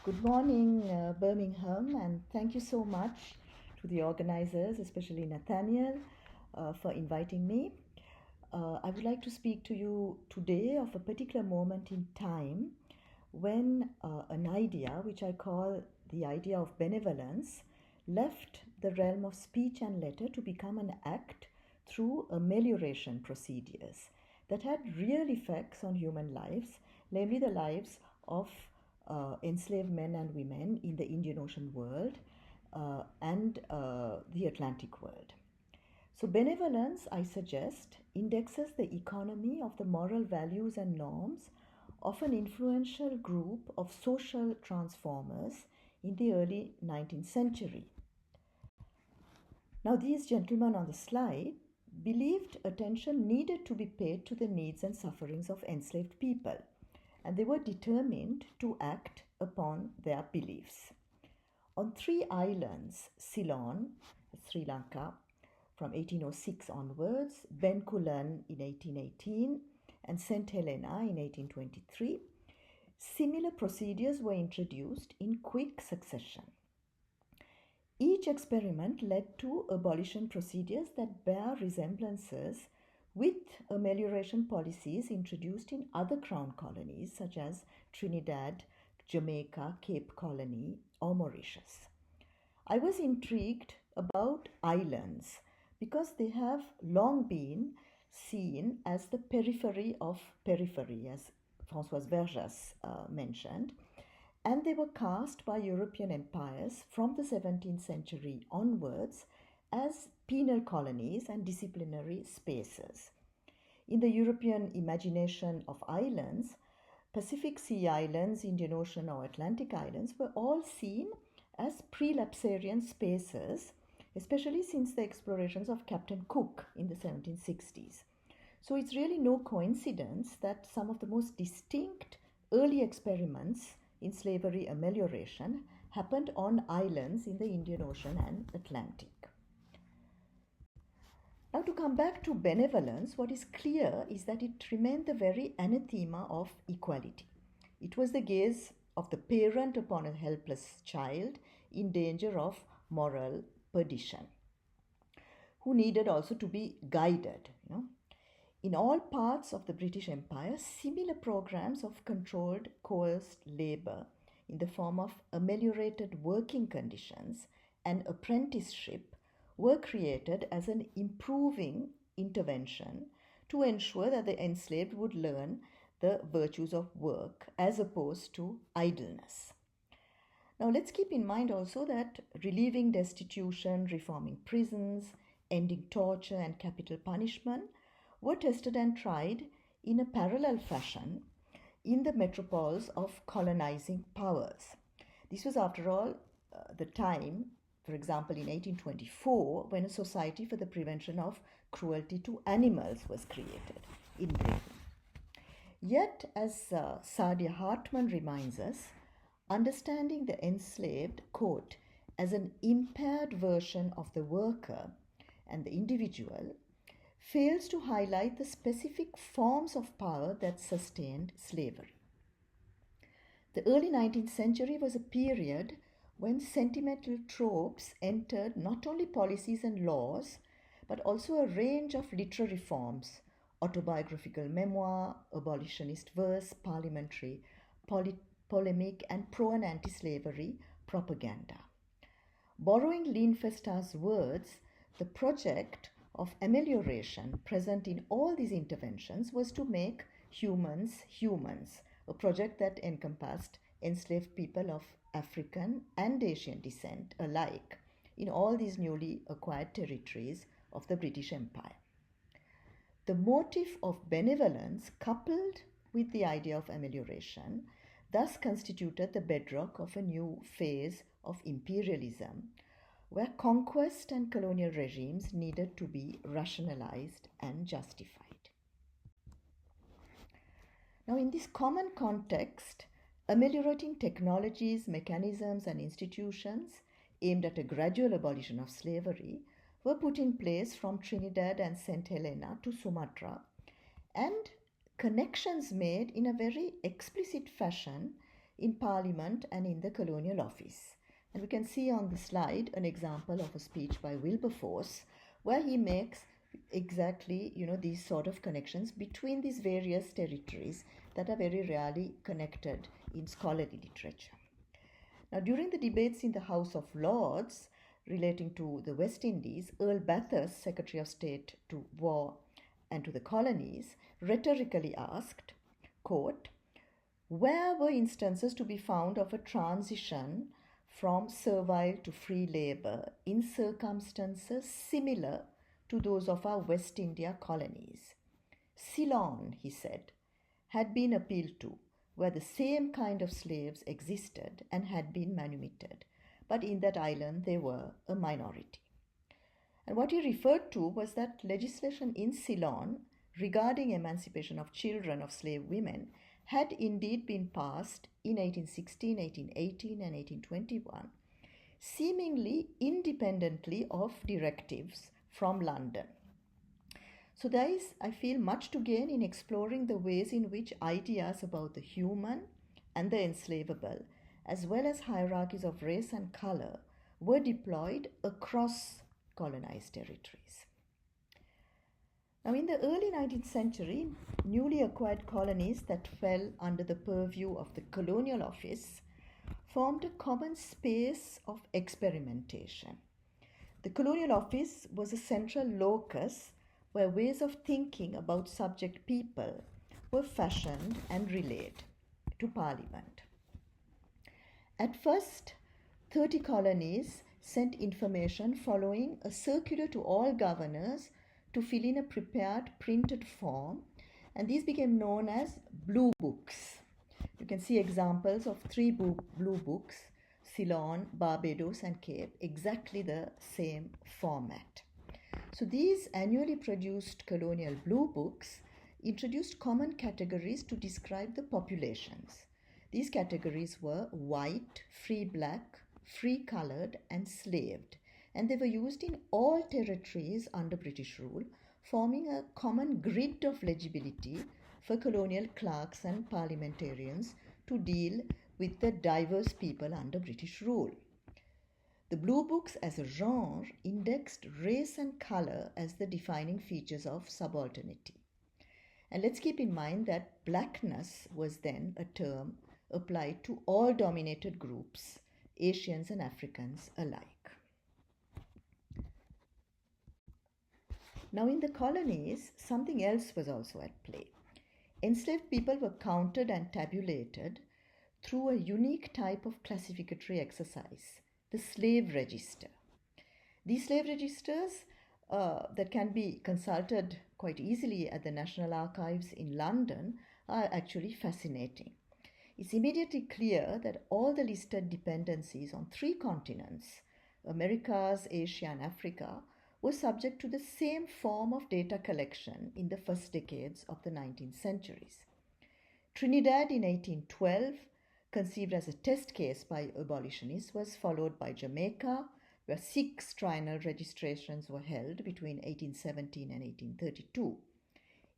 Good morning, Birmingham, and thank you so much to the organizers, especially Nathaniel, for inviting me. I would like to speak to you today of a particular moment in time when an idea, which I call the idea of benevolence, left the realm of speech and letter to become an act through amelioration procedures that had real effects on human lives, namely the lives of enslaved men and women in the Indian Ocean world and the Atlantic world. So, benevolence, I suggest, indexes the economy of the moral values and norms of an influential group of social transformers in the early 19th century. Now, these gentlemen on the slide believed attention needed to be paid to the needs and sufferings of enslaved people, and they were determined to act upon their beliefs. On 3 islands, Ceylon, Sri Lanka, from 1806 onwards, Bencoolen in 1818, and St. Helena in 1823, similar procedures were introduced in quick succession. Each experiment led to abolition procedures that bear resemblances with amelioration policies introduced in other crown colonies such as Trinidad, Jamaica, Cape Colony, or Mauritius. I was intrigued about islands because they have long been seen as the periphery of periphery, as Françoise Verjas mentioned, and they were cast by European empires from the 17th century onwards as penal colonies and disciplinary spaces. In the European imagination of islands, Pacific Sea islands, Indian Ocean or Atlantic islands were all seen as prelapsarian spaces, especially since the explorations of Captain Cook in the 1760s. So it's really no coincidence that some of the most distinct early experiments in slavery amelioration happened on islands in the Indian Ocean and Atlantic. Now, to come back to benevolence, what is clear is that it remained the very anathema of equality. It was the gaze of the parent upon a helpless child in danger of moral perdition, who needed also to be guided. In all parts of the British Empire, similar programs of controlled, coerced labor in the form of ameliorated working conditions and apprenticeship were created as an improving intervention to ensure that the enslaved would learn the virtues of work as opposed to idleness. Now, let's keep in mind also that relieving destitution, reforming prisons, ending torture and capital punishment were tested and tried in a parallel fashion in the metropoles of colonizing powers. This was, after all, the time, for example, in 1824, when a Society for the Prevention of Cruelty to Animals was created in Britain. Yet, as Saadia Hartman reminds us, understanding the enslaved, quote, as an impaired version of the worker and the individual fails to highlight the specific forms of power that sustained slavery. The early 19th century was a period when sentimental tropes entered not only policies and laws, but also a range of literary forms: autobiographical memoir, abolitionist verse, parliamentary polemic, and pro and anti-slavery propaganda. Borrowing Lynn Festa's words, the project of amelioration present in all these interventions was to make humans humans, a project that encompassed enslaved people of African and Asian descent alike in all these newly acquired territories of the British Empire. The motive of benevolence, coupled with the idea of amelioration, thus constituted the bedrock of a new phase of imperialism, where conquest and colonial regimes needed to be rationalized and justified. Now, in this common context, ameliorating technologies, mechanisms, and institutions aimed at a gradual abolition of slavery were put in place from Trinidad and St. Helena to Sumatra, and connections made in a very explicit fashion in Parliament and in the Colonial Office. And we can see on the slide an example of a speech by Wilberforce where he makes exactly, these sort of connections between these various territories that are very rarely connected in scholarly literature. Now, during the debates in the House of Lords relating to the West Indies, Earl Bathurst, Secretary of State to War and to the Colonies, rhetorically asked, quote, "Where were instances to be found of a transition from servile to free labor in circumstances similar to those of our West India colonies? Ceylon," he said, "had been appealed to, where the same kind of slaves existed and had been manumitted, but in that island they were a minority." And what he referred to was that legislation in Ceylon regarding emancipation of children of slave women had indeed been passed in 1816, 1818, and 1821, seemingly independently of directives from London. So there is, I feel, much to gain in exploring the ways in which ideas about the human and the enslavable, as well as hierarchies of race and color, were deployed across colonized territories. Now, in the early 19th century, newly acquired colonies that fell under the purview of the Colonial Office formed a common space of experimentation. The Colonial Office was a central locus where ways of thinking about subject people were fashioned and relayed to Parliament. At first, 30 colonies sent information following a circular to all governors to fill in a prepared printed form, and these became known as blue books. You can see examples of 3 blue books, Ceylon, Barbados, and Cape, exactly the same format. So these annually produced colonial blue books introduced common categories to describe the populations. These categories were white, free black, free colored, and slaved, and they were used in all territories under British rule, forming a common grid of legibility for colonial clerks and parliamentarians to deal with the diverse people under British rule. The blue books as a genre indexed race and color as the defining features of subalternity. And let's keep in mind that blackness was then a term applied to all dominated groups, Asians and Africans alike. Now, in the colonies, something else was also at play. Enslaved people were counted and tabulated through a unique type of classificatory exercise, the slave register. These slave registers that can be consulted quite easily at the National Archives in London are actually fascinating. It's immediately clear that all the listed dependencies on 3 continents, Americas, Asia, and Africa, were subject to the same form of data collection in the first decades of the 19th centuries. Trinidad in 1812, conceived as a test case by abolitionists, was followed by Jamaica, where 6 triennial registrations were held between 1817 and 1832.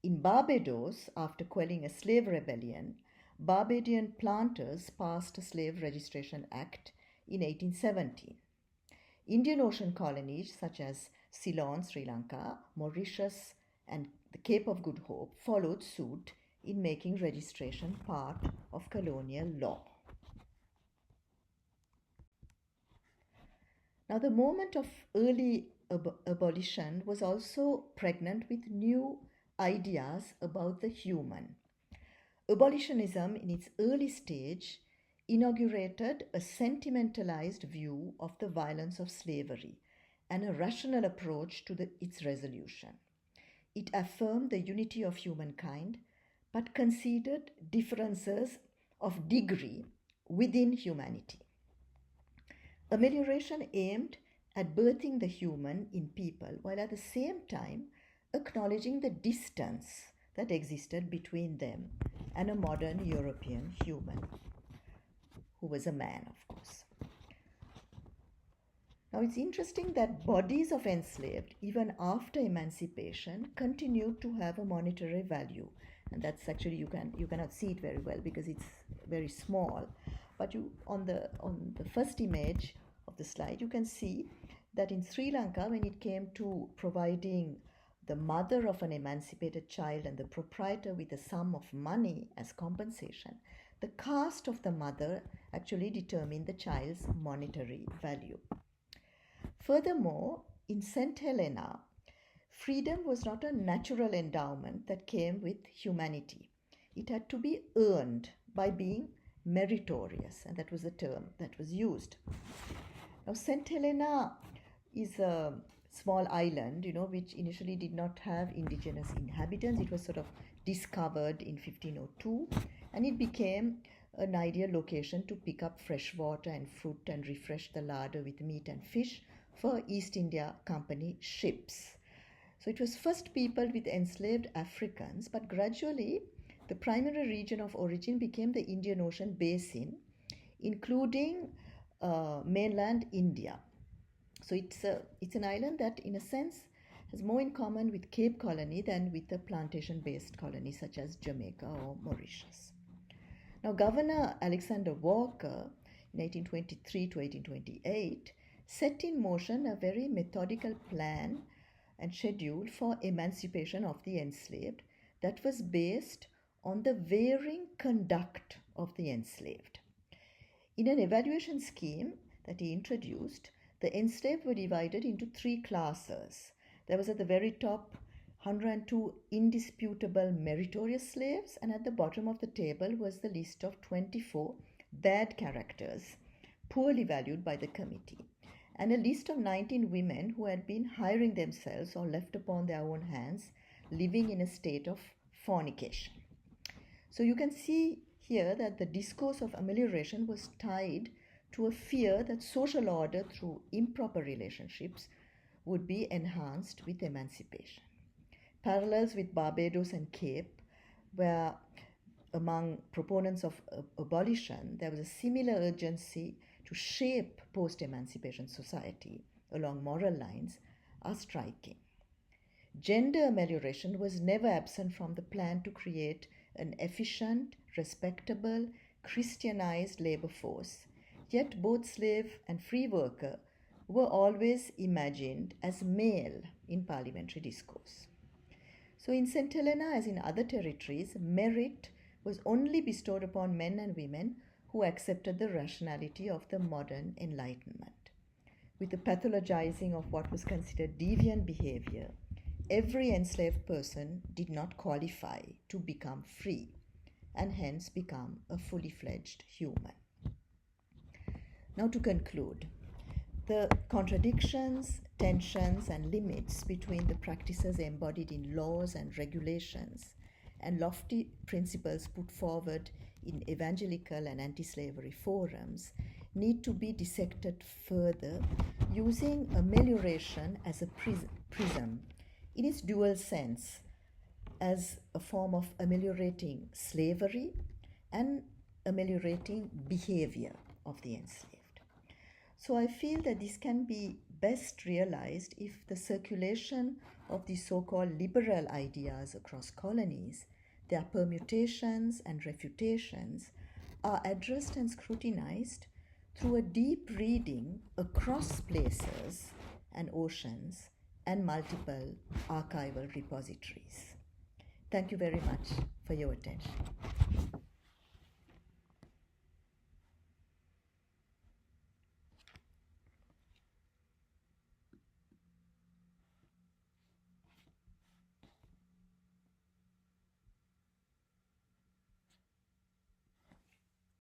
In Barbados, after quelling a slave rebellion, Barbadian planters passed a Slave Registration Act in 1817. Indian Ocean colonies such as Ceylon, Sri Lanka, Mauritius, and the Cape of Good Hope followed suit in making registration part of colonial law. Now, the moment of early abolition was also pregnant with new ideas about the human. Abolitionism, in its early stage, inaugurated a sentimentalized view of the violence of slavery and a rational approach to its resolution. It affirmed the unity of humankind, but conceded differences of degree within humanity. Amelioration aimed at birthing the human in people, while at the same time acknowledging the distance that existed between them and a modern European human, who was a man, of course. Now, it's interesting that bodies of enslaved, even after emancipation, continued to have a monetary value. And that's actually, you cannot see it very well because it's very small. But on the first image of the slide, you can see that in Sri Lanka, when it came to providing the mother of an emancipated child and the proprietor with a sum of money as compensation, the caste of the mother actually determined the child's monetary value. Furthermore, in St. Helena, freedom was not a natural endowment that came with humanity. It had to be earned by being meritorious, and that was the term that was used. Now, St. Helena is a small island, which initially did not have indigenous inhabitants. It was sort of discovered in 1502, and it became an ideal location to pick up fresh water and fruit and refresh the larder with meat and fish for East India Company ships. So it was first peopled with enslaved Africans, but gradually the primary region of origin became the Indian Ocean basin, including mainland India. So it's an island that, in a sense, has more in common with Cape Colony than with a plantation-based colony such as Jamaica or Mauritius. Now, Governor Alexander Walker, in 1823 to 1828, set in motion a very methodical plan and schedule for emancipation of the enslaved that was based on the varying conduct of the enslaved. In an evaluation scheme that he introduced, the enslaved were divided into three classes. There was at the very top 102 indisputable meritorious slaves, and at the bottom of the table was the list of 24 bad characters, poorly valued by the committee, and a list of 19 women who had been hiring themselves or left upon their own hands, living in a state of fornication. So you can see here that the discourse of amelioration was tied to a fear that social order through improper relationships would be enhanced with emancipation. Parallels with Barbados and Cape, where among proponents of abolition, there was a similar urgency to shape post-emancipation society along moral lines, are striking. Gender amelioration was never absent from the plan to create an efficient, respectable, Christianized labor force, yet both slave and free worker were always imagined as male in parliamentary discourse. So in St. Helena, as in other territories, merit was only bestowed upon men and women who accepted the rationality of the modern Enlightenment. With the pathologizing of what was considered deviant behavior, every enslaved person did not qualify to become free and hence become a fully fledged human. Now to conclude, the contradictions, tensions, and limits between the practices embodied in laws and regulations and lofty principles put forward in evangelical and anti-slavery forums need to be dissected further using amelioration as a prism in its dual sense, as a form of ameliorating slavery and ameliorating behavior of the enslaved. So I feel that this can be best realized if the circulation of the so-called liberal ideas across colonies, their permutations and refutations, are addressed and scrutinized through a deep reading across places and oceans and multiple archival repositories. Thank you very much for your attention.